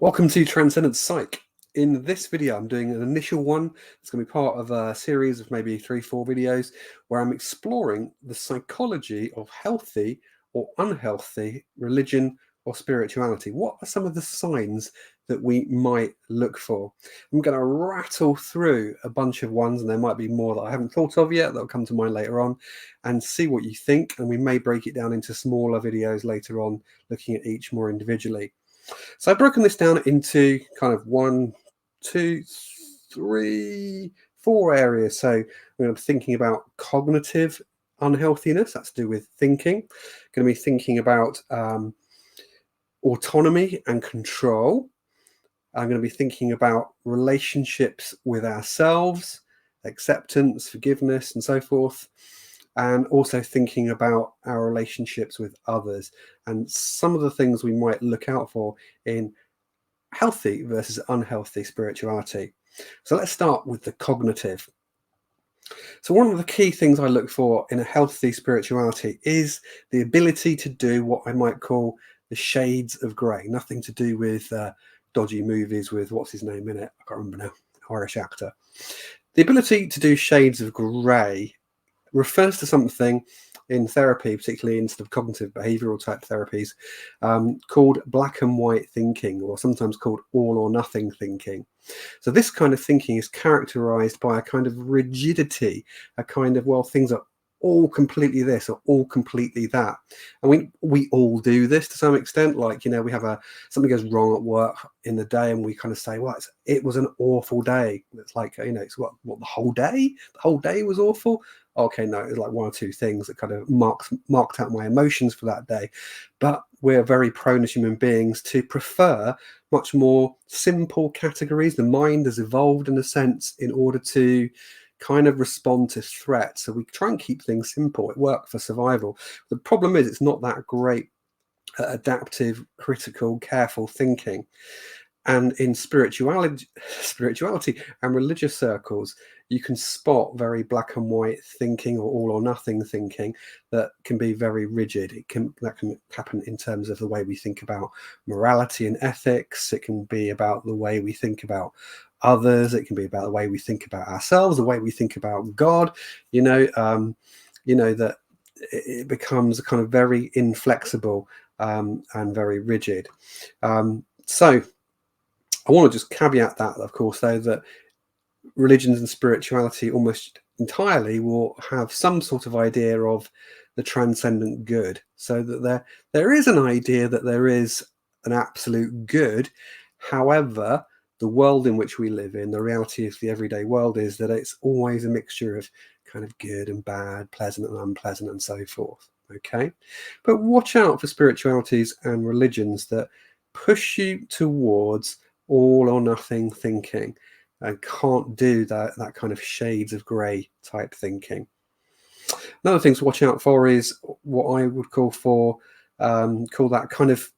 Welcome to Transcendent Psych. In this video, I'm doing an initial one. It's going to be part of a series of maybe 3-4 videos where I'm exploring the psychology of healthy or unhealthy religion or spirituality. What are some of the signs that we might look for? I'm going to rattle through a bunch of ones, and there might be more that I haven't thought of yet that'll come to mind later on, and see what you think. And we may break it down into smaller videos later on, looking at each more individually. So I've broken this down into kind of 1, 2, 3, 4 areas. So I'm going to be thinking about cognitive unhealthiness. That's to do with thinking. Going to be thinking about autonomy and control. I'm going to be thinking about relationships with ourselves, acceptance, forgiveness, and so forth. And also thinking about our relationships with others and some of the things we might look out for in healthy versus unhealthy spirituality. So let's start with the cognitive. So one of the key things I look for in a healthy spirituality is the ability to do what I might call the shades of grey. Nothing to do with dodgy movies with what's his name in it. I can't remember now. Irish actor. The ability to do shades of grey refers to something in therapy, particularly in sort of cognitive behavioral type therapies, called black and white thinking, or sometimes called all or nothing thinking. So this kind of thinking is characterized by a kind of rigidity, a kind of, well, things are all completely this or all completely that. And we all do this to some extent. Like, we have something goes wrong at work in the day and we kind of say, well, it was an awful day. It's like, it's what the whole day? The whole day was awful? Okay, no, it's like 1 or 2 things that kind of marked out my emotions for that day. But we're very prone as human beings to prefer much more simple categories. The mind has evolved in a sense in order to kind of respond to threats. So we try and keep things simple. It worked for survival. The problem is it's not that great at adaptive, critical, careful thinking. And in spirituality and religious circles, you can spot very black and white thinking or all or nothing thinking that can be very rigid. That can happen in terms of the way we think about morality and ethics. It can be about the way we think about others. It can be about the way we think about ourselves, the way we think about God. That it becomes kind of very inflexible and very rigid. So I want to just caveat that, of course, though, that religions and spirituality almost entirely will have some sort of idea of the transcendent good, so that there is an idea that there is an absolute good. However, the world in which we live in, the reality of the everyday world, is that it's always a mixture of kind of good and bad, pleasant and unpleasant, and so forth. Okay, but watch out for spiritualities and religions that push you towards all or nothing thinking and can't do that kind of shades of grey type thinking. Another thing to watch out for is what I would call that kind of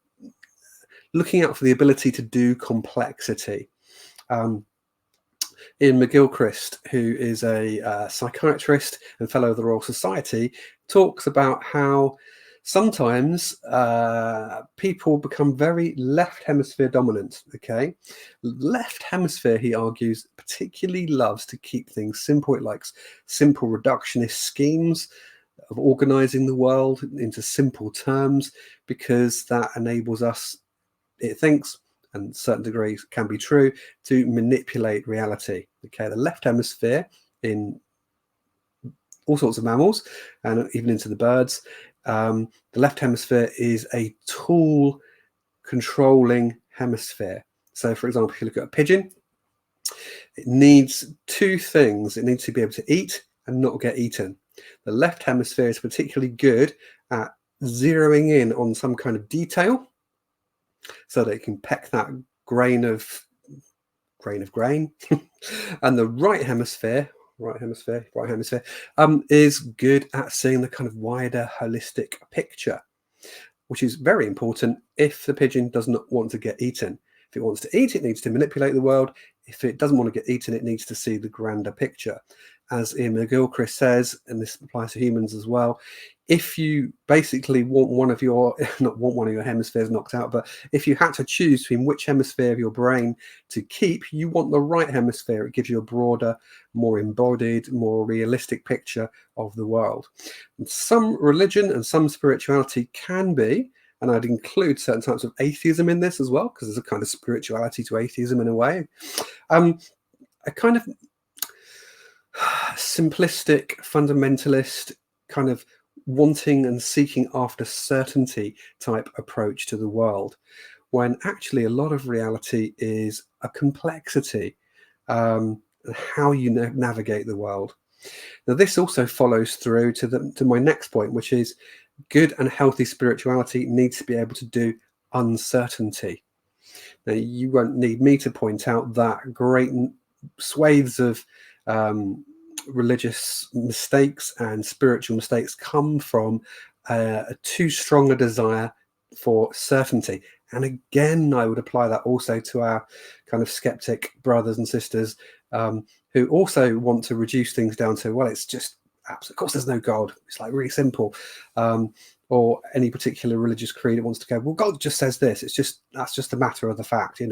looking out for the ability to do complexity. Ian McGilchrist, who is a psychiatrist and fellow of the Royal Society, talks about how sometimes people become very left hemisphere dominant. Okay, left hemisphere, he argues, particularly loves to keep things simple. It likes simple reductionist schemes of organizing the world into simple terms because that enables us, it thinks, and certain degrees can be true, to manipulate reality. Okay, the left hemisphere in all sorts of mammals and even into the birds, the left hemisphere is a tool controlling hemisphere. So, for example, if you look at a pigeon, it needs 2 things. It needs to be able to eat and not get eaten. The left hemisphere is particularly good at zeroing in on some kind of detail so that it can peck that grain of grain. And the right hemisphere is good at seeing the kind of wider holistic picture, which is very important if the pigeon does not want to get eaten. If it wants to eat, it needs to manipulate the world. If it doesn't want to get eaten, it needs to see the grander picture. as Ian McGilchrist says, and this applies to humans as well, if you basically want one of your, not want one of your hemispheres knocked out, but if you had to choose between which hemisphere of your brain to keep, you want the right hemisphere. It gives you a broader, more embodied, more realistic picture of the world. And some religion and some spirituality can be, and I'd include certain types of atheism in this as well, because there's a kind of spirituality to atheism in a way. A kind of simplistic, fundamentalist, kind of wanting and seeking after certainty type approach to the world, when actually a lot of reality is a complexity, how you navigate the world. Now, this also follows through to my next point, which is good and healthy spirituality needs to be able to do uncertainty. Now, you won't need me to point out that great swathes of religious mistakes and spiritual mistakes come from a too strong a desire for certainty. And again, I would apply that also to our kind of skeptic brothers and sisters who also want to reduce things down to, well, it's just, of course, there's no God. It's like really simple. Or any particular religious creed that wants to go, well, God just says this. That's just a matter of the fact,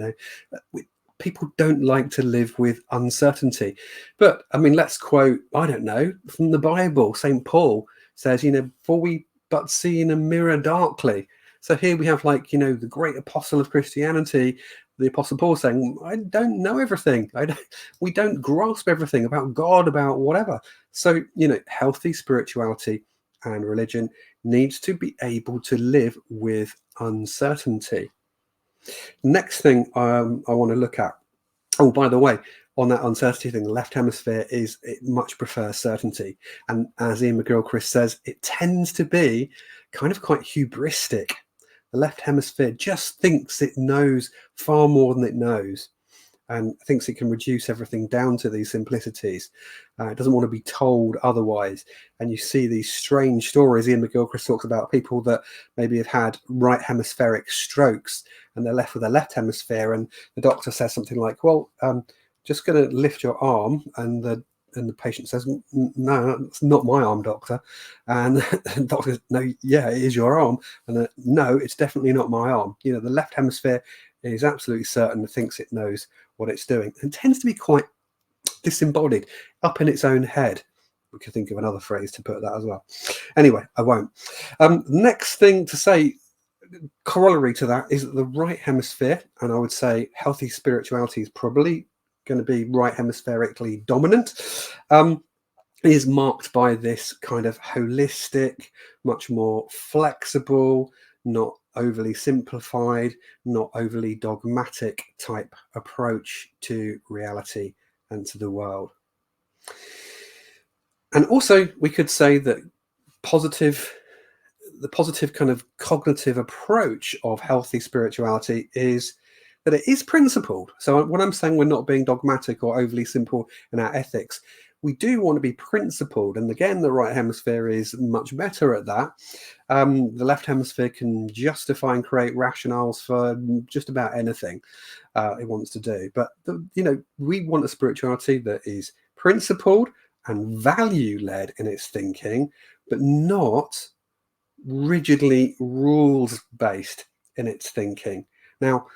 people don't like to live with uncertainty. But I mean, let's quote, I don't know, from the Bible. St. Paul says, for we but see in a mirror darkly. So here we have the great apostle of Christianity, the Apostle Paul, saying, I don't know everything. We don't grasp everything about God, about whatever. So, healthy spirituality and religion needs to be able to live with uncertainty. Next thing I want to look at, oh, by the way, on that uncertainty thing, the left hemisphere it much prefers certainty. And as Ian McGilchrist says, it tends to be kind of quite hubristic. The left hemisphere just thinks it knows far more than it knows, and thinks it can reduce everything down to these simplicities. It doesn't want to be told otherwise. And you see these strange stories. Ian McGilchrist talks about people that maybe have had right hemispheric strokes and they're left with their left hemisphere, and the doctor says something like, well, just going to lift your arm, and the patient says, no, it's not my arm, doctor. And the doctor says, no, yeah, it is your arm. And no, it's definitely not my arm. The left hemisphere is absolutely certain and thinks it knows what it's doing, and tends to be quite disembodied, up in its own head. We could think of another phrase to put that as well. Anyway, I won't. Next thing to say, corollary to that, is that the right hemisphere, and I would say healthy spirituality is probably going to be right hemispherically dominant, is marked by this kind of holistic, much more flexible, not overly simplified, not overly dogmatic type approach to reality and to the world. And also, we could say that the positive kind of cognitive approach of healthy spirituality is that it is principled. So when I'm saying we're not being dogmatic or overly simple in our ethics, we do want to be principled. And again, the right hemisphere is much better at that. The left hemisphere can justify and create rationales for just about anything it wants to do. But, we want a spirituality that is principled and value-led in its thinking, but not rigidly rules-based in its thinking. Now,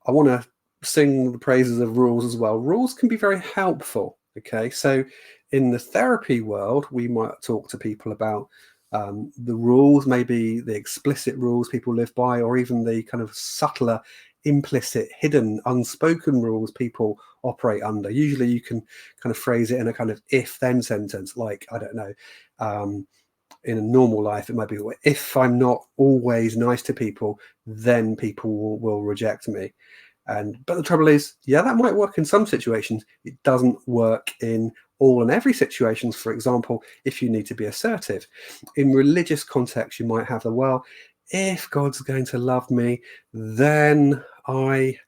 I want to sing the praises of rules as well. Rules can be very helpful. Okay, so in the therapy world, we might talk to people about the rules, maybe the explicit rules people live by, or even the kind of subtler, implicit, hidden, unspoken rules people operate under. Usually you can kind of phrase it in a kind of if-then sentence, like, I don't know, in a normal life, it might be, if I'm not always nice to people, then people will reject me. But the trouble is, yeah, that might work in some situations. It doesn't work in all and every situations. For example, if you need to be assertive. In religious context, you might have if God's going to love me, then I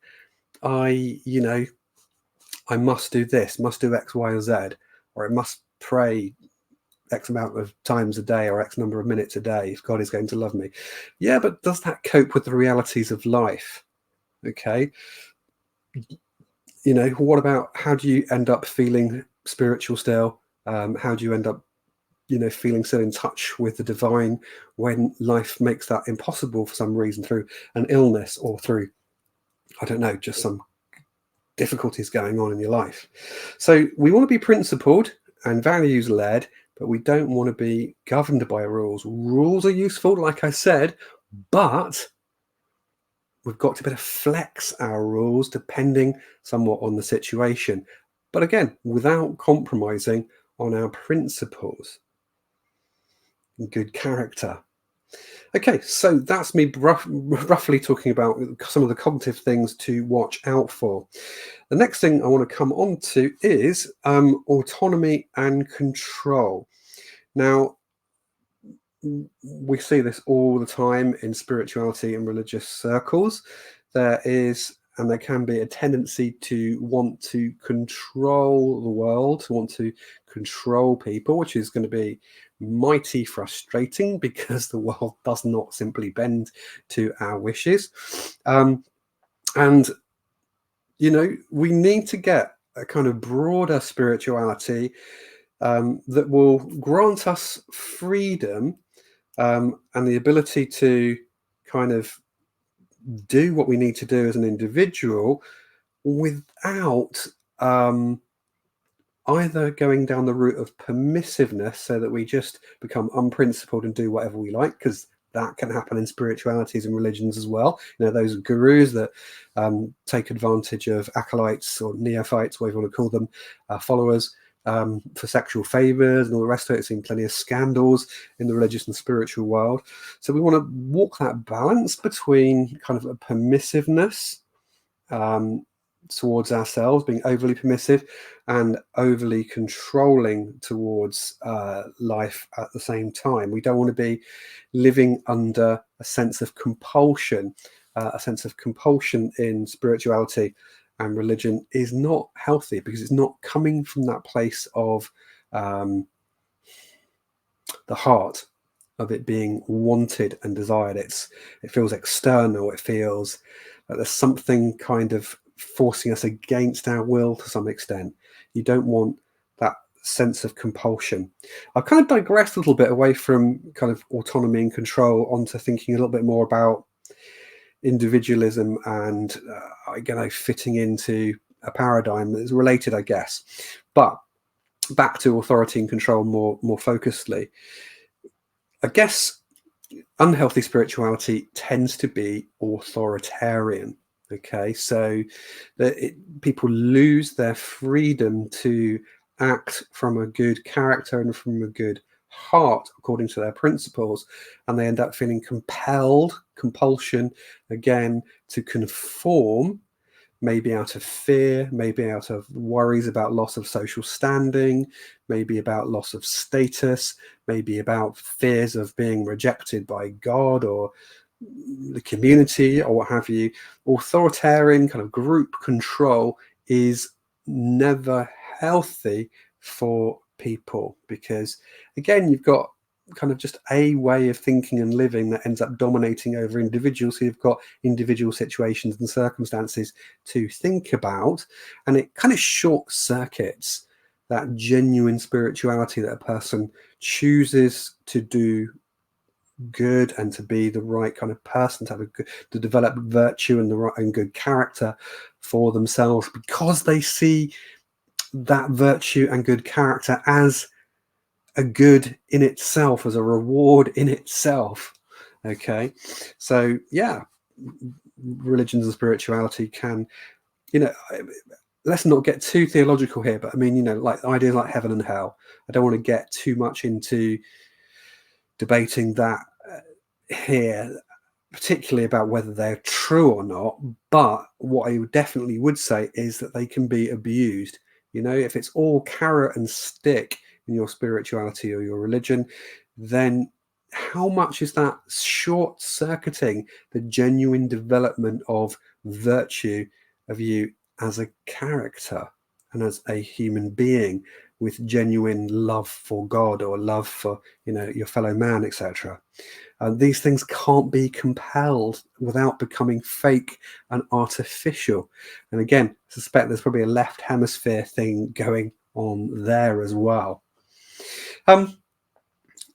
must do this, must do X, Y, or Z, or I must pray X amount of times a day or X number of minutes a day if God is going to love me. Yeah, but does that cope with the realities of life? Okay. What about, how do you end up feeling spiritual still How do you end up, feeling so in touch with the divine when life makes that impossible for some reason, through an illness or through, I don't know, just some difficulties going on in your life? So we want to be principled and values led, but we don't want to be governed by rules. Rules are useful, like I said, but we've got to be able to flex our rules depending somewhat on the situation. But again, without compromising on our principles and good character. Okay, so that's me roughly talking about some of the cognitive things to watch out for. The next thing I want to come on to is autonomy and control. Now, we see this all the time in spirituality and religious circles. There is, and there can be, a tendency to want to control the world, to want to control people, which is going to be mighty frustrating because the world does not simply bend to our wishes. And, we need to get a kind of broader spirituality that will grant us freedom and the ability to kind of do what we need to do as an individual without either going down the route of permissiveness, so that we just become unprincipled and do whatever we like, because that can happen in spiritualities and religions as well. Those gurus that take advantage of acolytes or neophytes, whatever you want to call them, followers, for sexual favors and all the rest of it. It's seen plenty of scandals in the religious and spiritual world. So we want to walk that balance between kind of a permissiveness towards ourselves, being overly permissive, and overly controlling towards life at the same time. We don't want to be living under a sense of compulsion. A sense of compulsion in spirituality and religion is not healthy, because it's not coming from that place of the heart, of it being wanted and desired. It feels external. It feels like there's something kind of forcing us against our will to some extent. You don't want that sense of compulsion. I've kind of digressed a little bit away from kind of autonomy and control onto thinking a little bit more about individualism and fitting into a paradigm that's related, I guess. But back to authority and control more focusedly. I guess unhealthy spirituality tends to be authoritarian. Okay, so people lose their freedom to act from a good character and from a good heart according to their principles, and they end up feeling compulsion again, to conform, maybe out of fear, maybe out of worries about loss of social standing, maybe about loss of status, maybe about fears of being rejected by God or the community or what have you. Authoritarian kind of group control is never healthy for people, because again, you've got kind of just a way of thinking and living that ends up dominating over individuals. So you've got individual situations and circumstances to think about, and it kind of short circuits that genuine spirituality that a person chooses to do good and to be the right kind of person, to develop virtue and the right and good character for themselves, because they see that virtue and good character as a good in itself, as a reward in itself. Okay, so yeah, religions and spirituality can, let's not get too theological here, but I mean, like ideas like heaven and hell, I don't want to get too much into debating that here, particularly about whether they're true or not. But what I definitely would say is that they can be abused. If it's all carrot and stick in your spirituality or your religion, then how much is that short-circuiting the genuine development of virtue of you as a character and as a human being with genuine love for God or love for your fellow man, etc. These things can't be compelled without becoming fake and artificial. And again, I suspect there's probably a left hemisphere thing going on there as well.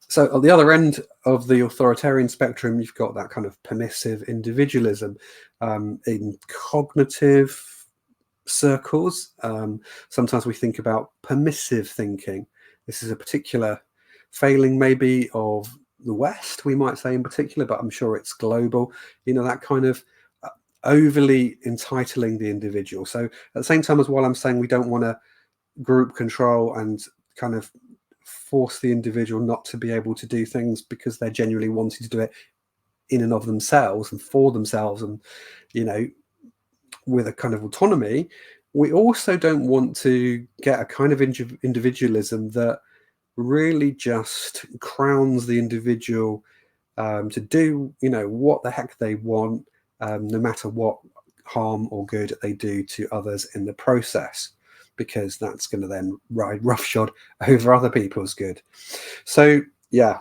So at the other end of the authoritarian spectrum, you've got that kind of permissive individualism in cognitive circles. Sometimes we think about permissive thinking. This is a particular failing maybe of the West, we might say in particular, but I'm sure it's global. That kind of overly entitling the individual. So at the same time as while I'm saying we don't want to group control and kind of force the individual not to be able to do things because they're genuinely wanting to do it in and of themselves and for themselves, and with a kind of autonomy, we also don't want to get a kind of individualism that really just crowns the individual to do what the heck they want, no matter what harm or good they do to others in the process, because that's going to then ride roughshod over other people's good. So yeah,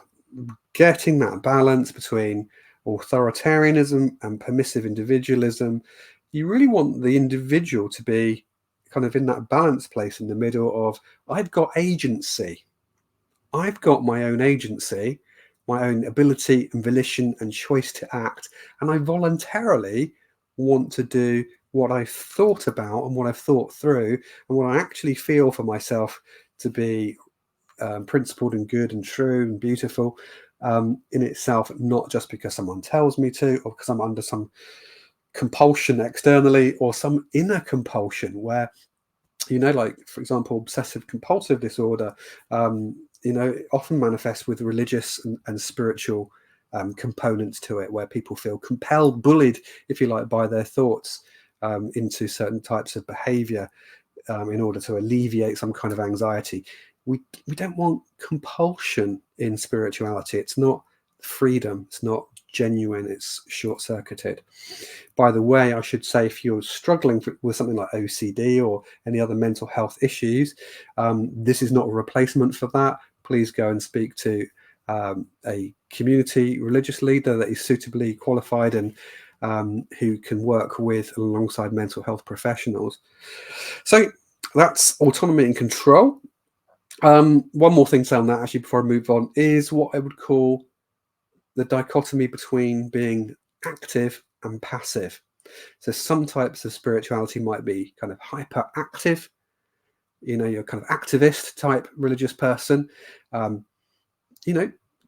getting that balance between authoritarianism and permissive individualism, you really want the individual to be kind of in that balanced place in the middle of, I've got agency. I've got my own agency, my own ability and volition and choice to act, and I voluntarily want to do what I've thought about and what I've thought through and what I actually feel for myself to be principled and good and true and beautiful in itself, not just because someone tells me to, or because I'm under some compulsion externally or some inner compulsion where, like, for example, obsessive compulsive disorder, it often manifests with religious and spiritual components to it, where people feel compelled, bullied, if you like, by their thoughts into certain types of behavior in order to alleviate some kind of anxiety. We don't want compulsion in spirituality. It's not freedom. It's not genuine. It's short-circuited. By the way, I should say, if you're struggling with something like OCD or any other mental health issues, this is not a replacement for that. Please go and speak to a community religious leader that is suitably qualified and who can work with alongside mental health professionals. So that's autonomy and control. One more thing to say on that, actually, before I move on, is what I would call the dichotomy between being active and passive. So some types of spirituality might be kind of hyperactive. You're kind of activist type religious person.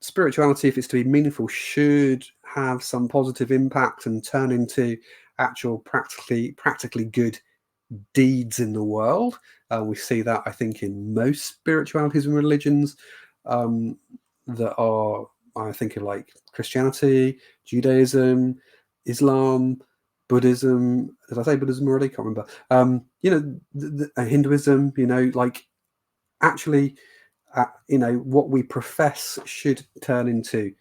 Spirituality, if it's to be meaningful, should have some positive impact and turn into actual practically good deeds in the world. We see that, I think, in most spiritualities and religions that are, I think, of like Christianity, Judaism, Islam, Buddhism. Did I say Buddhism already? Can't remember. Hinduism. Like, actually, what we profess should turn into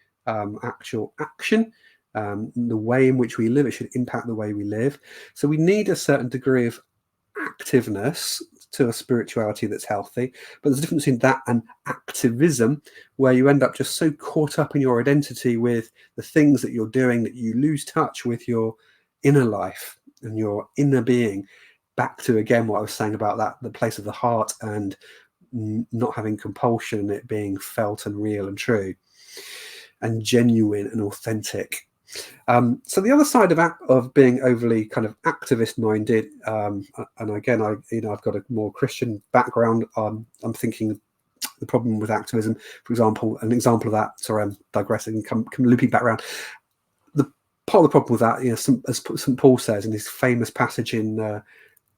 actual action. The way in which we live, it should impact the way we live. So we need a certain degree of activeness to a spirituality that's healthy, but there's a difference between that and activism, where you end up just so caught up in your identity with the things that you're doing that you lose touch with your inner life and your inner being. Back to, again, what I was saying about that, the place of the heart and not having compulsion, and it being felt and real and true and genuine and authentic. So the other side of being overly kind of activist minded, and again, I've got a more Christian background. I'm thinking the problem with activism, for example, an example of that. Sorry, I'm digressing. Come looping back around. The part of the problem with that, as St. Paul says in his famous passage in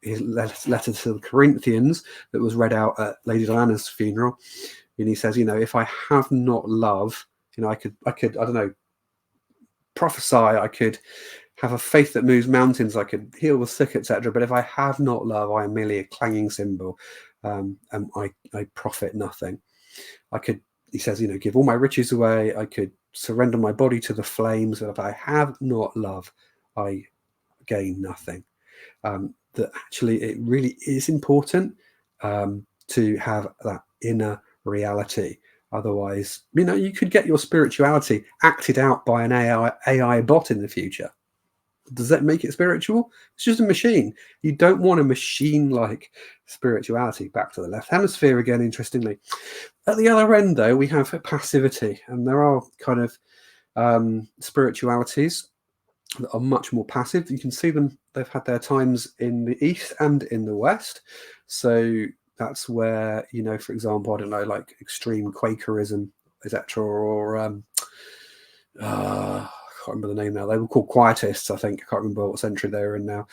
his letter to the Corinthians that was read out at Lady Diana's funeral, and he says, if I have not love, I could I don't know, prophesy, I could have a faith that moves mountains, I could heal the sick, etc. But if I have not love, I am merely a clanging cymbal, and I profit nothing. He says, give all my riches away, I could surrender my body to the flames, but if I have not love, I gain nothing. That actually it really is important to have that inner reality. Otherwise, you could get your spirituality acted out by an AI bot in the future. Does that make it spiritual? It's just a machine. You don't want a machine-like spirituality. Back to the left hemisphere again, interestingly. At the other end, though, we have passivity, and there are kind of spiritualities that are much more passive. You can see them, they've had their times in the East and in the West. So that's where, you know, for example, I don't know, like extreme Quakerism, etc., or I can't remember the name now. They were called Quietists, I think. I can't remember what century they were in now.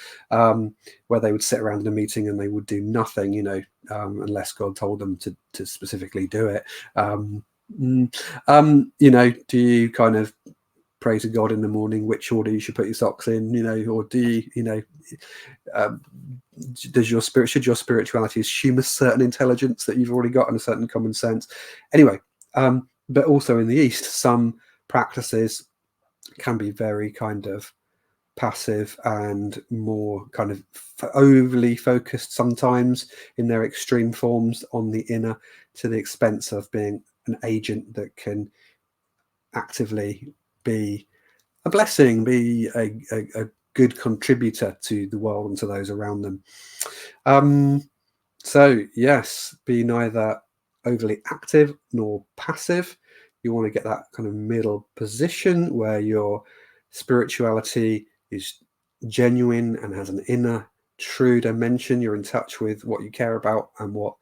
Where they would sit around in a meeting and they would do nothing, you know, unless God told them to specifically do it. You know, do you kind of pray to God in the morning which order you should put your socks in, you know, or do you, you know, should your spirituality assume a certain intelligence that you've already got and a certain common sense? Anyway, but also in the East, some practices can be very kind of passive and more kind of overly focused sometimes in their extreme forms on the inner, to the expense of being an agent that can actively be a blessing, be a good contributor to the world and to those around them. So yes, be neither overly active nor passive. You want to get that kind of middle position where your spirituality is genuine and has an inner true dimension. You're in touch with what you care about and what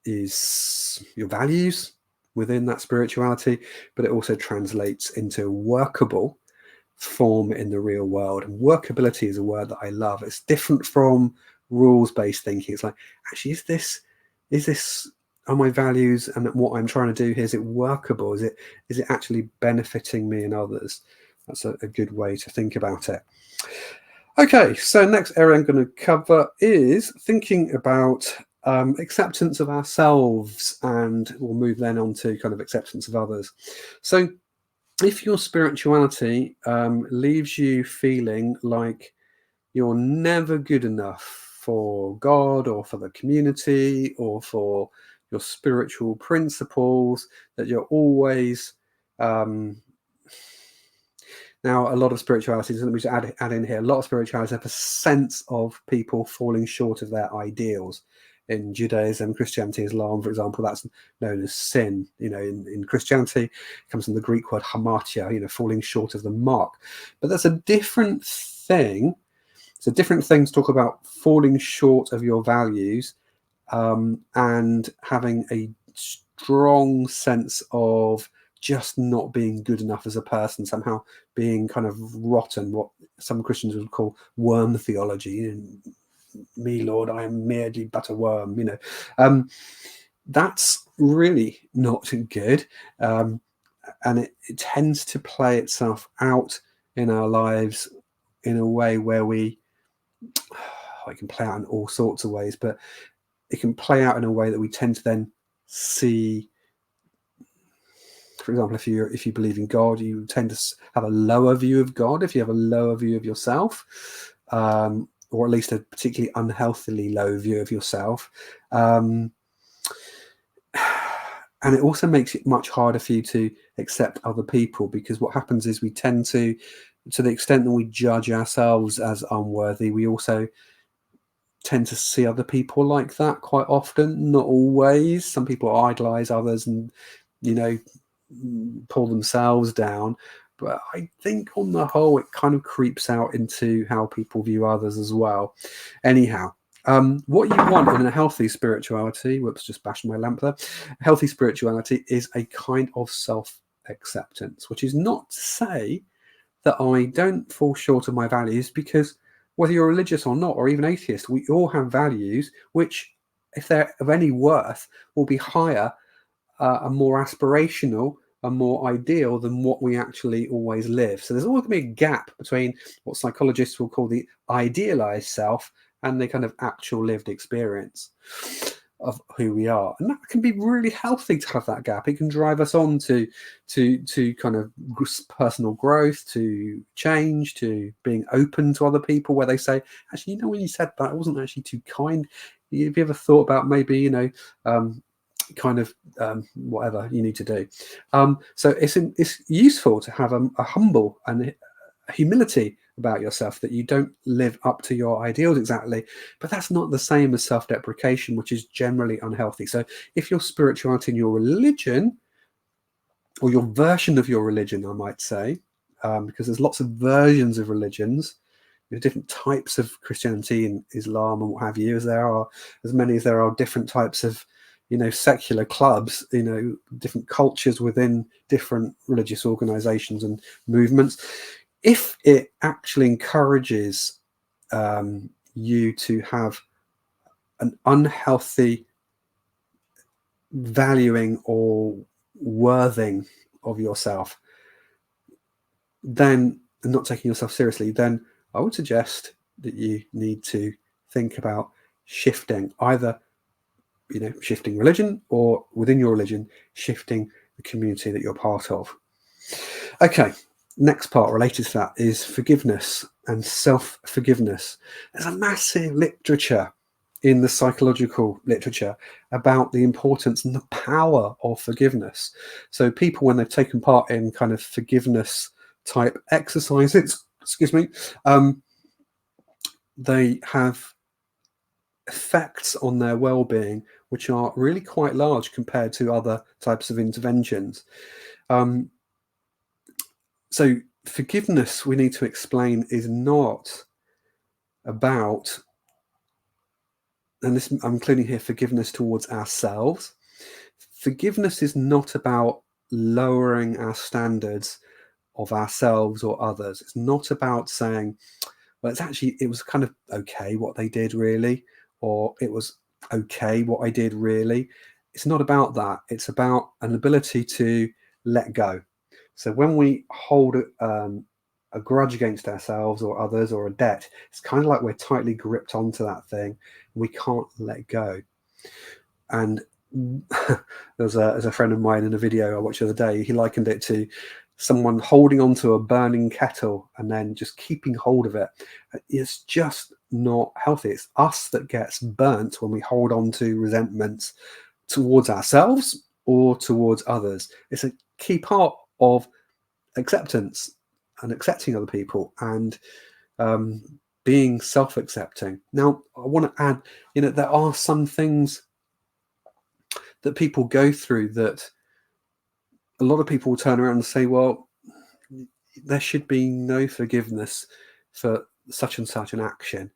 is your values within that spirituality, but it also translates into workable form in the real world. And workability is a word that I love. It's different from rules-based thinking. It's like, actually, is this are my values and what I'm trying to do here, is it workable? Is it actually benefiting me and others? That's a good way to think about it. Okay, so next area I'm going to cover is thinking about acceptance of ourselves, and we'll move then on to kind of acceptance of others. So if your spirituality leaves you feeling like you're never good enough for God or for the community or for your spiritual principles, that you're always now, a lot of spiritualities, let me just add in here, a lot of spiritualities have a sense of people falling short of their ideals. In Judaism, Christianity, Islam, for example, that's known as sin. You know, in Christianity, it comes from the Greek word hamartia, you know, falling short of the mark. But that's a different thing. It's a different thing to talk about falling short of your values and having a strong sense of just not being good enough as a person, somehow being kind of rotten, what some Christians would call worm theology. Me, Lord, I am merely but a worm, you know. That's really not good. And it tends to play itself out in our lives in a way where it can play out in all sorts of ways, but it can play out in a way that we tend to then see. For example, if you believe in God, you tend to have a lower view of God. If you have a lower view of yourself, or at least a particularly unhealthily low view of yourself, and it also makes it much harder for you to accept other people, because what happens is we tend to the extent that we judge ourselves as unworthy, we also tend to see other people like that quite often. Not always. Some people idolize others and, you know, pull themselves down, but I think on the whole it kind of creeps out into how people view others as well. Anyhow, what you want in a healthy spirituality, whoops, just bashed my lamp there, healthy spirituality is a kind of self-acceptance, which is not to say that I don't fall short of my values, because whether you're religious or not, or even atheist, we all have values which, if they're of any worth, will be higher and more aspirational and more ideal than what we actually always live. So there's always going to be a gap between what psychologists will call the idealized self and the kind of actual lived experience of who we are. And that can be really healthy to have that gap. It can drive us on to kind of personal growth, to change, to being open to other people, where they say, actually, you know, when you said that, it wasn't actually too kind. Have you ever thought about maybe, you know, kind of whatever you need to do? So it's useful to have a humble and humility about yourself, that you don't live up to your ideals exactly, but that's not the same as self-deprecation, which is generally unhealthy. So if your spirituality and your religion, or your version of your religion, I might say, because there's lots of versions of religions, there's different types of Christianity and Islam and what have you, as many as there are different types of, secular clubs, different cultures within different religious organizations and movements. If it actually encourages you to have an unhealthy valuing or worthing of yourself, then, and not taking yourself seriously, then I would suggest that you need to think about shifting, either shifting religion, or within your religion, shifting the community that you're part of. Okay, next part related to that is forgiveness and self-forgiveness. There's a massive literature in the psychological literature about the importance and the power of forgiveness. So people, when they've taken part in kind of forgiveness type exercises, they have effects on their well-being which are really quite large compared to other types of interventions. So forgiveness, we need to explain, is not about, and this I'm including here, forgiveness towards ourselves. Forgiveness is not about lowering our standards of ourselves or others. It's not about saying, well, it was kind of okay what they did really, or it was okay what I did really. It's not about that. It's about an ability to let go. So when we hold a grudge against ourselves or others, or a debt, it's kind of like we're tightly gripped onto that thing. We can't let go. And there's a friend of mine in a video I watched the other day, he likened it to someone holding onto a burning kettle and then just keeping hold of it. It's just not healthy. It's us that gets burnt when we hold on to resentments towards ourselves or towards others. It's a key part of acceptance and accepting other people, and being self-accepting. Now, I want to add, there are some things that people go through that a lot of people will turn around and say, well, there should be no forgiveness for such and such an action.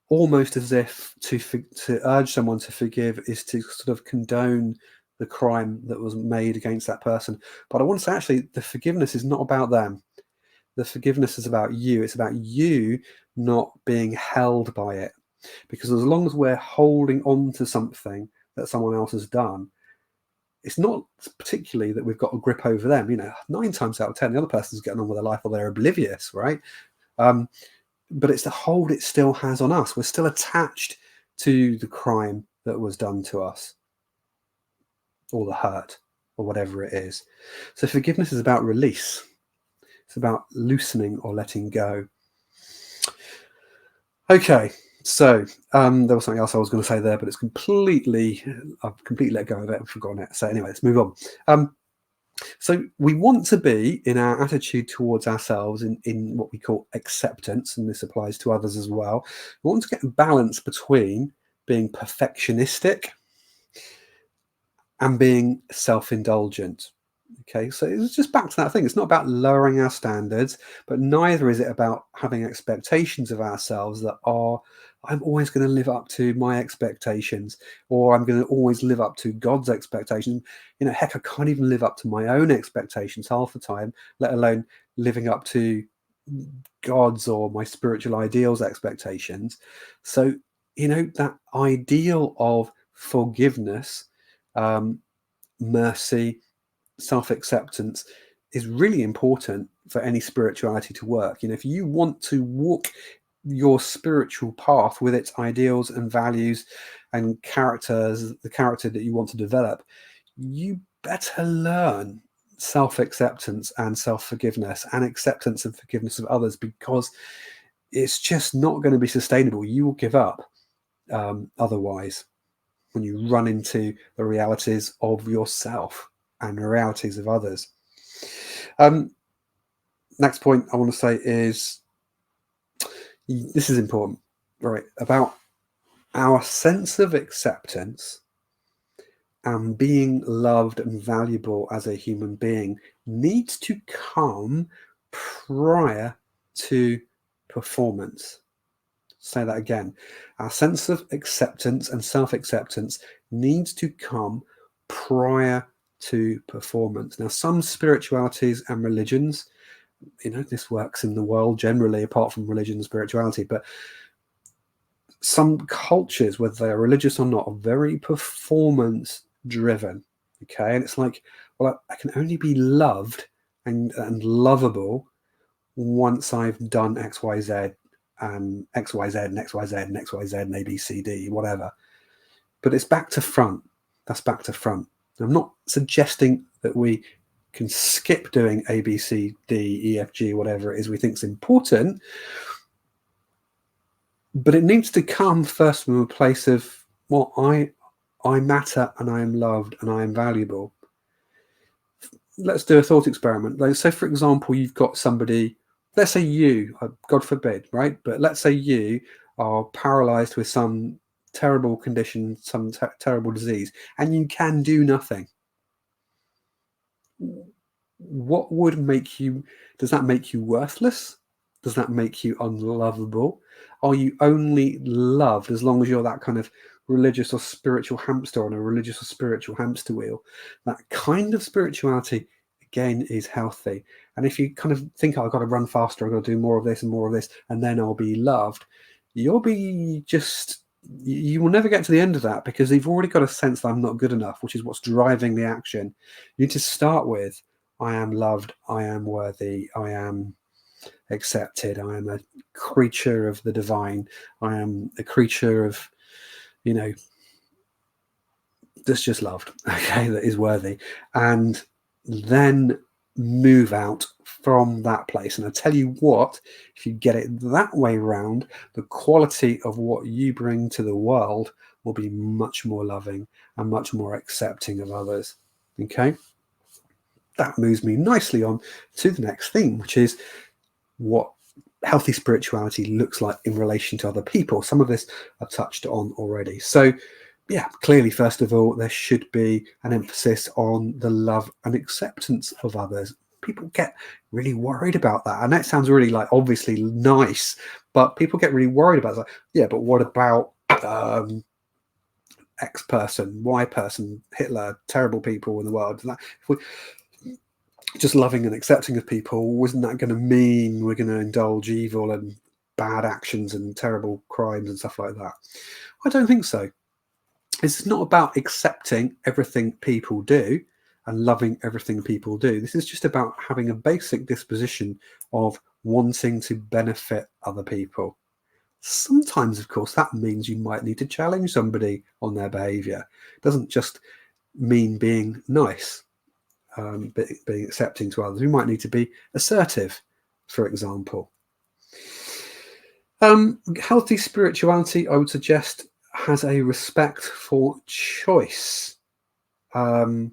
Almost as if to urge someone to forgive is to sort of condone the crime that was made against that person. But I want to say, actually, the forgiveness is not about them. The forgiveness is about you. It's about you not being held by it. Because as long as we're holding on to something that someone else has done, it's not particularly that we've got a grip over them. 9 times out of 10, the other person's getting on with their life, or they're oblivious, right? But it's the hold it still has on us. We're still attached to the crime that was done to us, or the hurt, or whatever it is. So forgiveness is about release. It's about loosening or letting go. Okay, so there was something else I was going to say there, but I've completely let go of it and forgotten it. So anyway, let's move on. So we want to be, in our attitude towards ourselves, in what we call acceptance, and this applies to others as well. We want to get a balance between being perfectionistic and being self-indulgent. Okay, so it's just back to that thing. It's not about lowering our standards, but neither is it about having expectations of ourselves that are, I'm always going to live up to my expectations, or I'm going to always live up to God's expectations. Heck, I can't even live up to my own expectations half the time, let alone living up to God's or my spiritual ideals expectations. So, that ideal of forgiveness, mercy, self-acceptance is really important for any spirituality to work. If you want to walk your spiritual path with its ideals and values and characters, the character that you want to develop, you better learn self-acceptance and self-forgiveness and acceptance and forgiveness of others, because it's just not going to be sustainable. You will give up otherwise, when you run into the realities of yourself and the realities of others. Next point I want to say is, this is important, right? About our sense of acceptance and being loved and valuable as a human being needs to come prior to performance. Say that again. Our sense of acceptance and self-acceptance needs to come prior to performance. Now, some spiritualities and religions, this works in the world generally, apart from religion and spirituality, but some cultures, whether they're religious or not, are very performance driven. Okay. And it's like, well, I can only be loved and lovable once I've done X, Y, Z and X, Y, Z and X, Y, Z and X, Y, Z and A, B, C, D, whatever. But it's back to front. That's back to front. I'm not suggesting that we can skip doing A, B, C, D, E, F, G, whatever it is we think is important. But it needs to come first from a place of, well, I matter and I am loved and I am valuable. Let's do a thought experiment. Like, so, for example, you've got somebody, let's say you, God forbid, right? But let's say you are paralyzed with some terrible condition, some terrible disease, and you can do nothing. What would make you, does that make you worthless? Does that make you unlovable? Are you only loved as long as you're that kind of religious or spiritual hamster on a religious or spiritual hamster wheel? That kind of spirituality, again, is healthy. And if you kind of think, oh, I've got to run faster, I've got to do more of this and more of this, and then I'll be loved, you'll be just, you will never get to the end of that, because you've already got a sense that I'm not good enough, which is what's driving the action. You need to start with, I am loved, I am worthy, I am accepted, I am a creature of the divine, I am a creature of, that's just loved, okay, that is worthy. And then move out from that place. And I tell you what, if you get it that way round, the quality of what you bring to the world will be much more loving and much more accepting of others. Okay, that moves me nicely on to the next thing, which is what healthy spirituality looks like in relation to other people. Some of this I've touched on already. So yeah, clearly, first of all, there should be an emphasis on the love and acceptance of others. People get really worried about that. And that sounds really, like, obviously nice, but people get really worried about it. Like, yeah, but what about X person, Y person, Hitler, terrible people in the world? If we just loving and accepting of people, wasn't that going to mean we're going to indulge evil and bad actions and terrible crimes and stuff like that? I don't think so. It's not about accepting everything people do and loving everything people do. This is just about having a basic disposition of wanting to benefit other people. Sometimes, of course, that means you might need to challenge somebody on their behavior. It doesn't just mean being nice, but being accepting to others. We might need to be assertive, for example. Healthy spirituality, I would suggest, has a respect for choice, and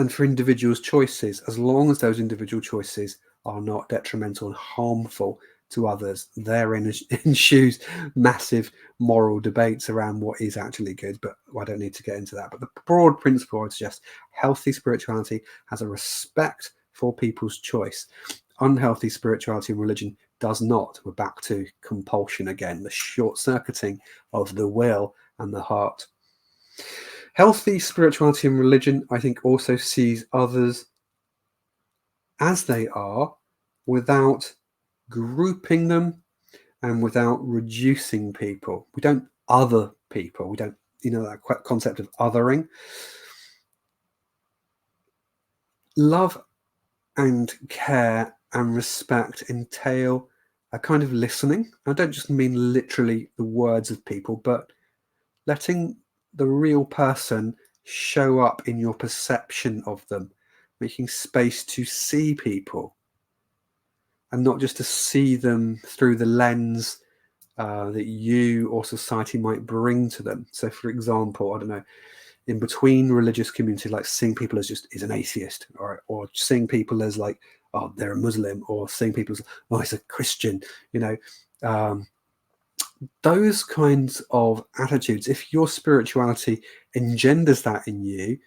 for individuals' choices, as long as those individual choices are not detrimental and harmful to others. Therein ensues massive moral debates around what is actually good, but I don't need to get into that. But the broad principle, I would suggest, healthy spirituality has a respect for people's choice. Unhealthy spirituality and religion does not. We're back to compulsion again, the short-circuiting of the will and the heart. Healthy spirituality and religion, I think, also sees others as they are, without grouping them and without reducing people. We don't other people. We don't, that concept of othering. Love and care and respect entail a kind of listening. I don't just mean literally the words of people, but letting the real person show up in your perception of them, making space to see people and not just to see them through the lens that you or society might bring to them. So, for example, I don't know, in between religious community, like seeing people as just is an atheist, or seeing people as like, oh, they're a Muslim, or seeing people as, oh, he's a Christian, those kinds of attitudes. If your spirituality engenders that in you,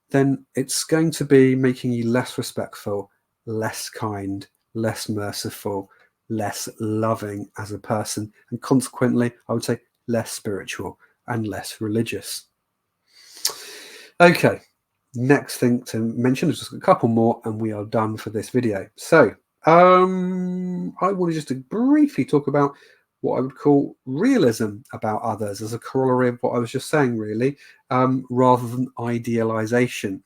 then it's going to be making you less respectful, less kind, less merciful, less loving as a person, and consequently, I would say less spiritual and less religious. Okay, next thing to mention is just a couple more and we are done for this video. So I wanted just to briefly talk about what I would call realism about others as a corollary of what I was just saying, really, rather than idealization.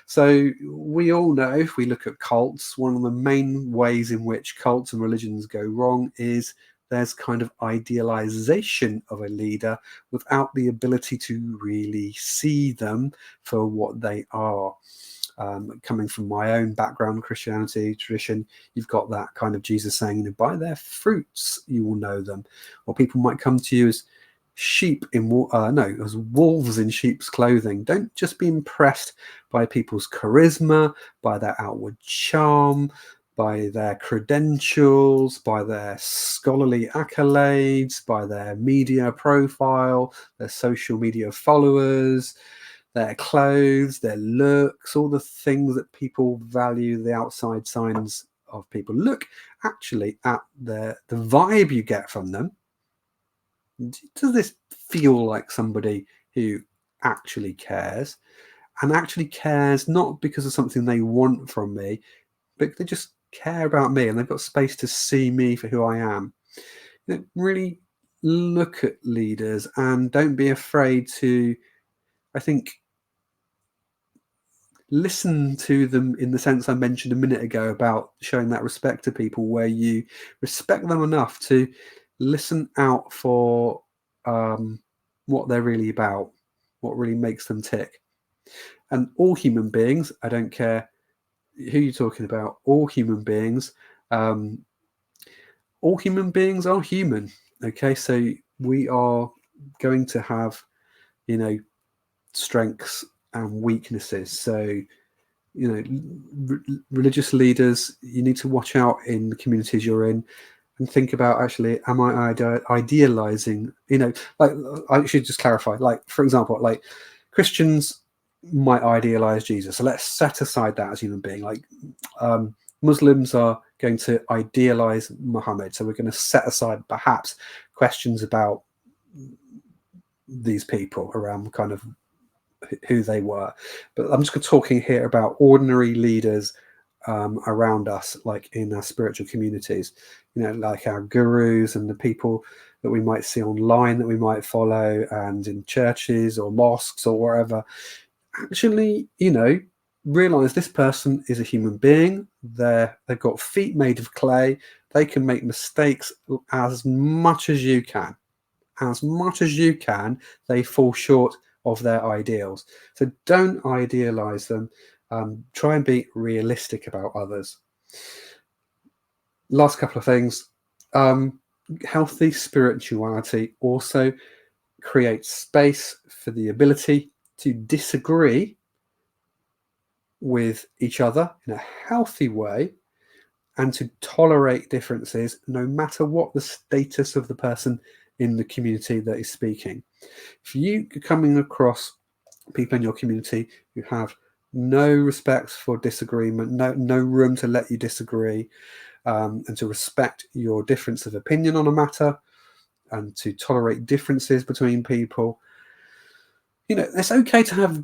So we all know, if we look at cults, one of the main ways in which cults and religions go wrong is there's kind of idealization of a leader without the ability to really see them for what they are. Coming from my own background, Christianity tradition, you've got that kind of Jesus saying, by their fruits you will know them. Or people might come to you as as wolves in sheep's clothing. Don't just be impressed by people's charisma, by their outward charm, by their credentials, by their scholarly accolades, by their media profile, their social media followers, their clothes, their looks, all the things that people value, the outside signs of people. Look actually at the vibe you get from them. Does this feel like somebody who actually cares, and actually cares not because of something they want from me, but they just care about me and they've got space to see me for who I am? Really look at leaders and don't be afraid to, I think, listen to them in the sense I mentioned a minute ago about showing that respect to people, where you respect them enough to listen out for what they're really about, what really makes them tick. And all human beings, I don't care who you're talking about, all human beings are human. Okay, so we are going to have, strengths and weaknesses. So religious leaders, you need to watch out in the communities you're in and think about, actually, am I idealizing? Like, I should just clarify, like, for example, like Christians might idealize Jesus, so let's set aside that as a human being. Like Muslims are going to idealize Muhammad, so we're going to set aside perhaps questions about these people around kind of who they were. But I'm just talking here about ordinary leaders around us, like in our spiritual communities, like our gurus and the people that we might see online that we might follow, and in churches or mosques or wherever. Actually, realize this person is a human being. They've got feet made of clay. They can make mistakes as much as you can. As much as you can, they fall short of their ideals. So don't idealize them. Try and be realistic about others. Last couple of things. Healthy spirituality also creates space for the ability to disagree with each other in a healthy way, and to tolerate differences no matter what the status of the person in the community that is speaking. If you are coming across people in your community who have no respect for disagreement, no room to let you disagree, and to respect your difference of opinion on a matter, and to tolerate differences between people, it's okay to have,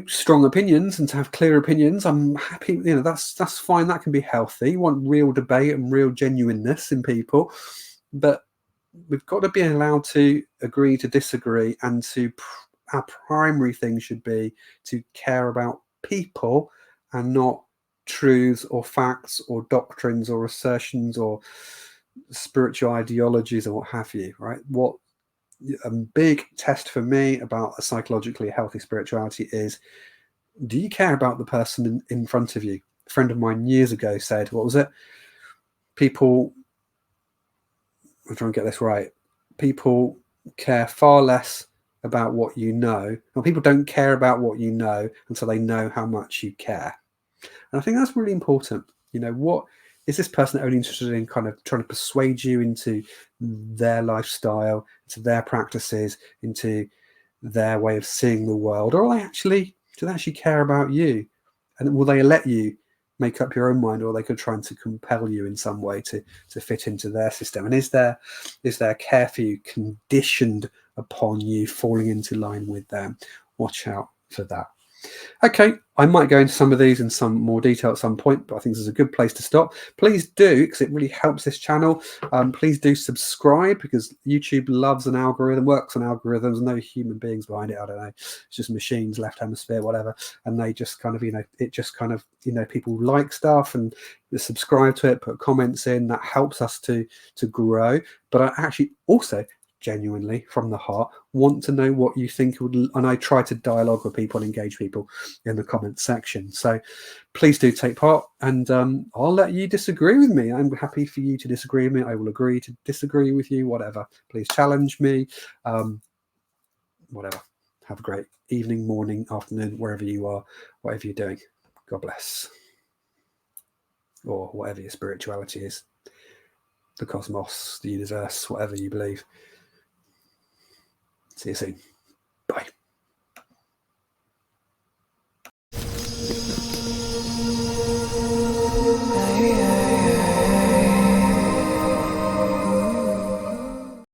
strong opinions and to have clear opinions. I'm happy, that's fine. That can be healthy. You want real debate and real genuineness in people, but we've got to be allowed to agree to disagree, and our primary thing should be to care about people and not truths or facts or doctrines or assertions or spiritual ideologies or what have you, right? What a big test for me about a psychologically healthy spirituality is, do you care about the person in front of you? A friend of mine years ago said, what was it? People, I'm trying to get this right, people care far less about what you know, or people don't care about what you know until they know how much you care. And I think that's really important. You know, what is this person only interested in kind of trying to persuade you into their lifestyle, into their practices, into their way of seeing the world, or do they actually care about you? And will they let you make up your own mind, or they could try to compel you in some way to fit into their system? And is their care for you conditioned upon you falling into line with them? Watch out for that. Okay, I might go into some of these in some more detail at some point, but I think this is a good place to stop. Please do, because it really helps this channel. Please do subscribe, because YouTube loves an algorithm, works on algorithms, no human beings behind it. I don't know. It's just machines, left hemisphere, whatever. And they just kind of, people like stuff and subscribe to it, put comments in. That helps us to grow. But I actually also genuinely, from the heart, want to know what you think, and I try to dialogue with people and engage people in the comments section. So please do take part, and I'll let you disagree with me. I'm happy for you to disagree with me. I will agree to disagree with you, whatever. Please challenge me, whatever. Have a great evening, morning, afternoon, wherever you are, whatever you're doing. God bless. Or whatever your spirituality is, the cosmos, the universe, whatever you believe. See you soon. Bye.